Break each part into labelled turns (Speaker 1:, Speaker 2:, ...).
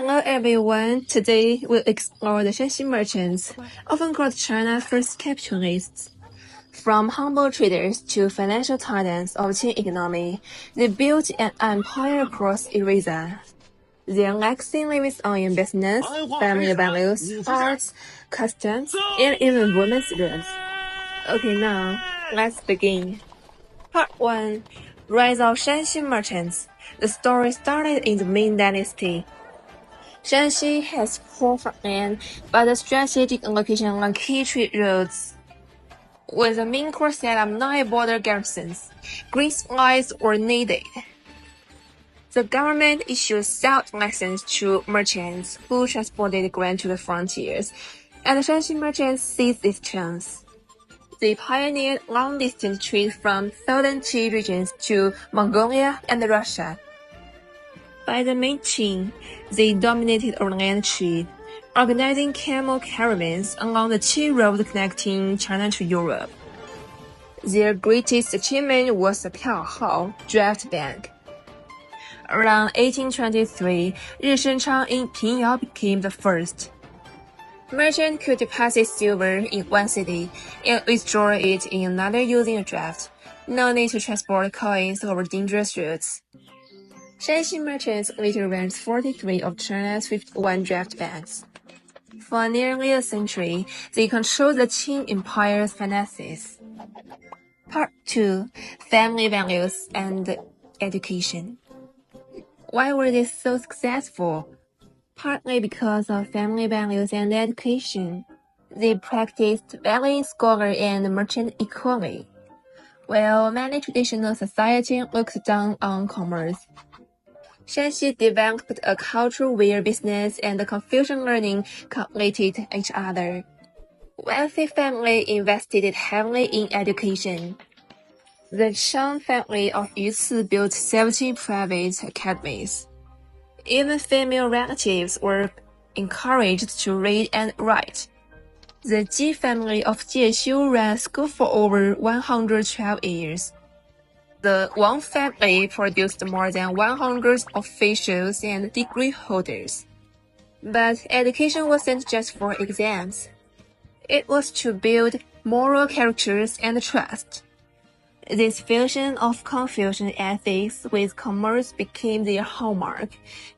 Speaker 1: Hello everyone, today we'll explore the Shanxi merchants, often called China's first capitalists. From humble traders to financial titans of Qing economy, they built an empire across Eurasia. Their legacy lives on in business, family values, arts, customs, and even women's rights. Okay, now, let's begin. Part 1. Rise of Shanxi merchants. The story started in the Ming Dynasty. Shanxi has poor farmland, but a strategic location along key trade roads. When the Ming court set up 9 border garrisons, green supplies were needed. The government issued salt licenses to merchants who transported grain to the frontiers, and the Shanxi merchants seized this chance. They pioneered long-distance trade from southern tea regions to Mongolia and Russia. By the mid-Qing, they dominated overland trade, organizing camel caravans along the tea road connecting China to Europe. Their greatest achievement was the Piaohao draft bank. Around 1823, Rishenchang in Pingyao became the first. Merchants could deposit silver in one city and withdraw it in another using a draft. No need to transport coins over dangerous routes. Shanxi merchants later ranked 43 of China's 51 draft banks. For nearly a century, they controlled the Qing Empire's finances. Part 2. Family values and education. Why were they so successful? Partly because of family values and education. They practiced valuing scholar and merchant equally, while many traditional societies looked down on commerce. Shanxi developed a culture where business and Confucian learning completed each other. Wealthy families invested heavily in education. The Shang family of Yuci built 17 private academies. Even female relatives were encouraged to read and write. The Ji family of Jiexiu ran a school for over 112 years. The Wang family produced more than 100 officials and degree holders. But education wasn't just for exams. It was to build moral characters and trust. This fusion of Confucian ethics with commerce became their hallmark,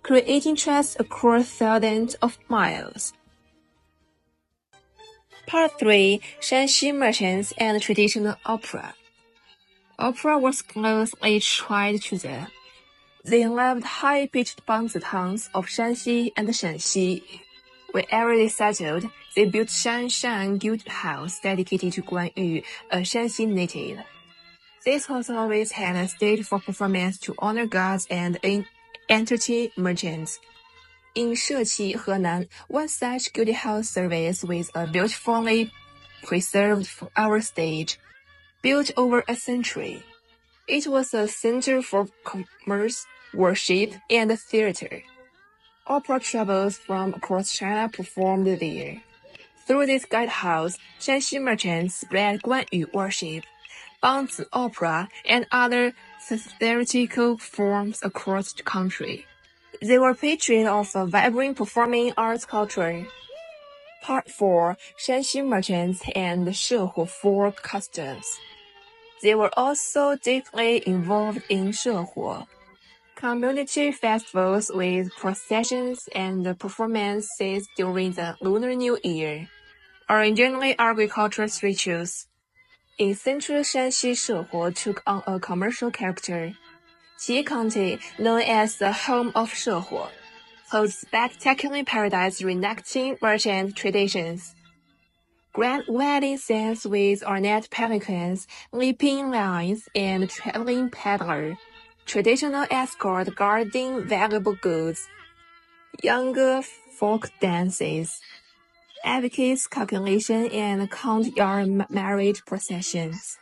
Speaker 1: creating trust across thousands of miles. Part 3. Shanxi merchants and traditional opera. Opera was closely tied to them. They loved high-pitched banzitangs of Shanxi and Shanxi. Wherever they settled, they built Shanshan Guild House dedicated to Guan Yu, a Shanxi native. This house always had a stage for performance to honor gods and entertain merchants. In Sheqi, Henan, one such guild house service with a beautifully preserved flower stage, built over a century. It was a center for commerce, worship, and theater. Opera troupes from across China performed there. Through this guidehouse, Shanxi merchants spread Guan Yu worship, Banzi opera, and other satirical forms across the country. They were patrons of a vibrant performing arts culture. Part 4. Shanxi merchants and Shehu folk customs. They were also deeply involved in Shehu, community festivals with processions and performances during the Lunar New Year, originally agricultural rituals. In central Shanxi, Shehu took on a commercial character. Qi County, known as the home of Shehu, holds spectacular paradise reenacting merchant traditions. Grand wedding scenes with ornate pelicans, leaping lions, and traveling peddler. Traditional escort guarding valuable goods. Younger folk dances. Advocates calculation and count-yard marriage processions.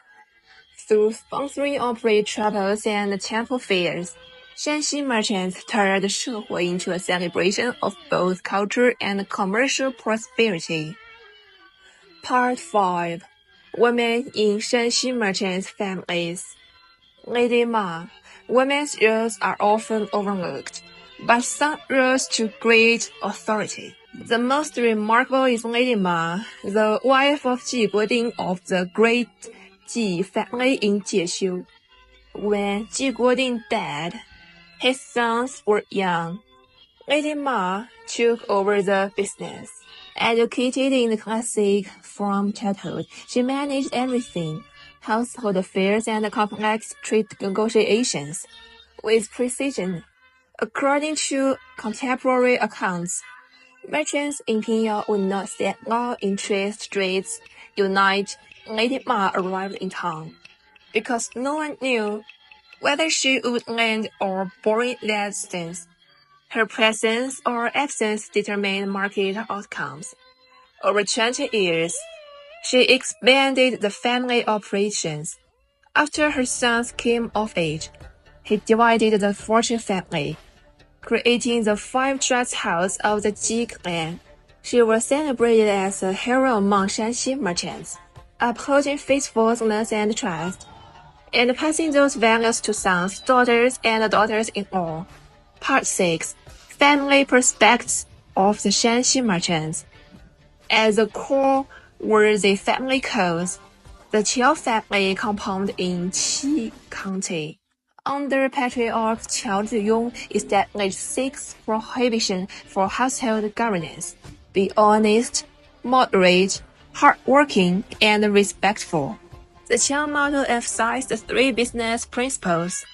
Speaker 1: Through sponsoring opera troupes and temple fairs, Shanxi merchants turned Shehu into a celebration of both culture and commercial prosperity. Part 5. Women in Shanxi merchants' families. Lady Ma, women's roles are often overlooked. but some rose to great authority. The most remarkable is Lady Ma, the wife of Ji Guoding of the great Ji family in Jiexiu. When Ji Guoding died, his sons were young. Lady Ma took over the business. Educated in the classic from childhood, she managed everything, household affairs and complex trade negotiations, with precision. According to contemporary accounts, merchants in Pingyao would not set law interest rates unite. Lady Ma arrived in town, because no one knew whether she would lend or borrow that distance. Her presence or absence determined market outcomes. Over 20 years, she expanded the family operations. After her sons came of age, he divided the fortune family, creating the 5 trust house of the Ji clan. She was celebrated as a hero among Shanxi merchants, upholding faithfulness and trust, and passing those values to sons, daughters, and daughters-in-law. Part 6. Family Perspectives of the Shanxi Merchants. At the core were the family codes. The Qiao family compounded in Qi County. Under Patriarch Qiao Ziyong established 6 prohibitions for household governance: be honest, moderate, hardworking, and respectful. The Qiao model emphasized the 3 business principles: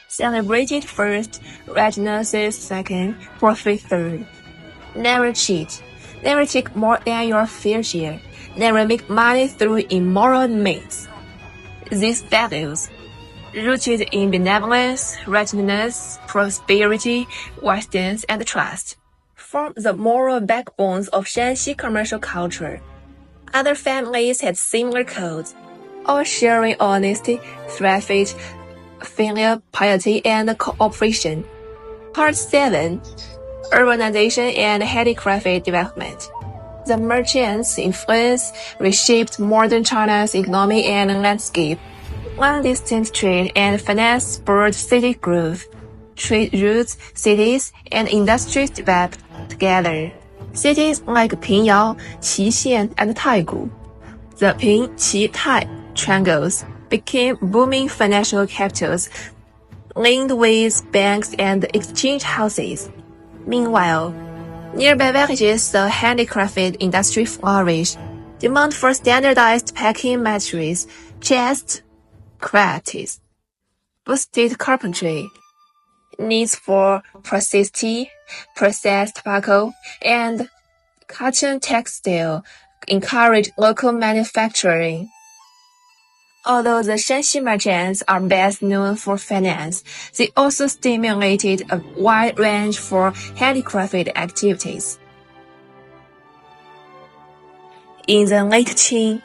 Speaker 1: celebrated first, readiness second, profit third. Never cheat. Never take more than your fair share. Never make money through immoral means. These values, rooted in benevolence, readiness, prosperity, wisdom, and trust, form the moral backbones of Shanxi commercial culture. Other families had similar codes, all sharing honesty, thrift, filial piety, and cooperation. Part 7. Urbanization and handicraft development. The merchants' influence reshaped modern China's economy and landscape. Long-distance trade and finance spurred city growth. Trade routes, cities, and industries developed together. Cities like Pingyao, Qixian, and Taigu, the Ping-Qi-Tai triangles, became booming financial capitals linked with banks and exchange houses. Meanwhile, nearby villages the handicraft industry flourished. Demand for standardized packing materials, chest crafts, boosted carpentry. Needs for processed tea, processed tobacco, and cotton textile encouraged local manufacturing. Although the Shanxi merchants are best known for finance, they also stimulated a wide range for handicraft activities. In the late Qing,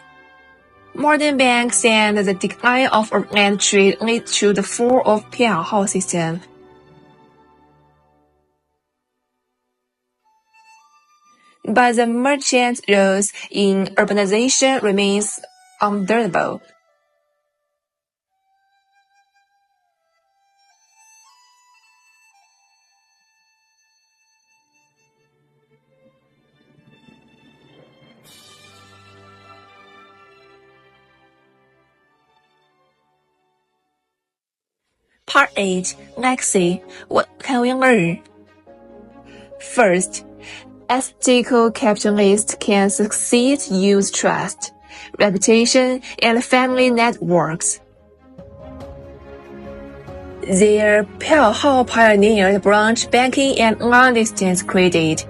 Speaker 1: modern banks and the decline of land trade led to the fall of Pianhao system. But the merchant roles in urbanization remains undeniable. Part 8. Legacy. What can we learn? First, ethical capitalists can succeed use trust, reputation, and family networks. Their Piaohao pioneered branch banking and long-distance credit.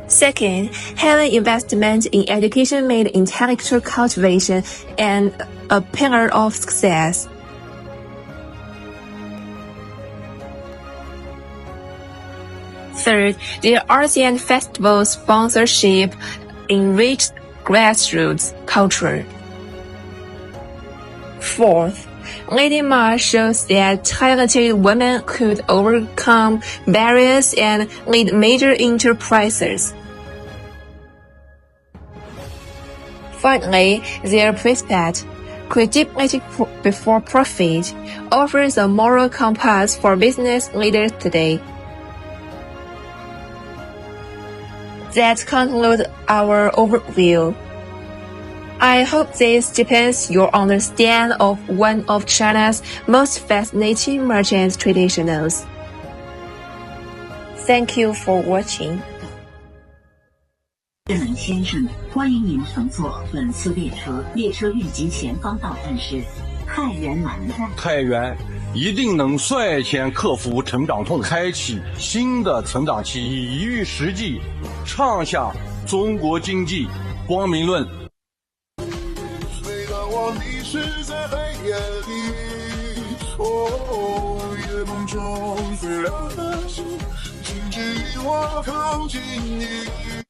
Speaker 1: Second, heavy investment in education made intellectual cultivation and a pillar of success. Third, their arts and festival sponsorship enriched grassroots culture. Fourth, Lady Ma shows that talented women could overcome barriers and lead major enterprises. Finally, their precept, Creative ethic before profit offers a moral compass for business leaders today. That concludes our overview. I hope this deepens your understanding of one of China's most fascinating merchant traditions. Thank you for watching.
Speaker 2: 人们先生，欢迎您乘坐本次列车，列车预计前方到站是太原南站。
Speaker 3: 太原一定能率先克服成长痛，开启新的成长期，以一遇实际，创下中国经济光明论。
Speaker 4: 你是在黑夜里，夜梦中最亮的星，请给我靠近你。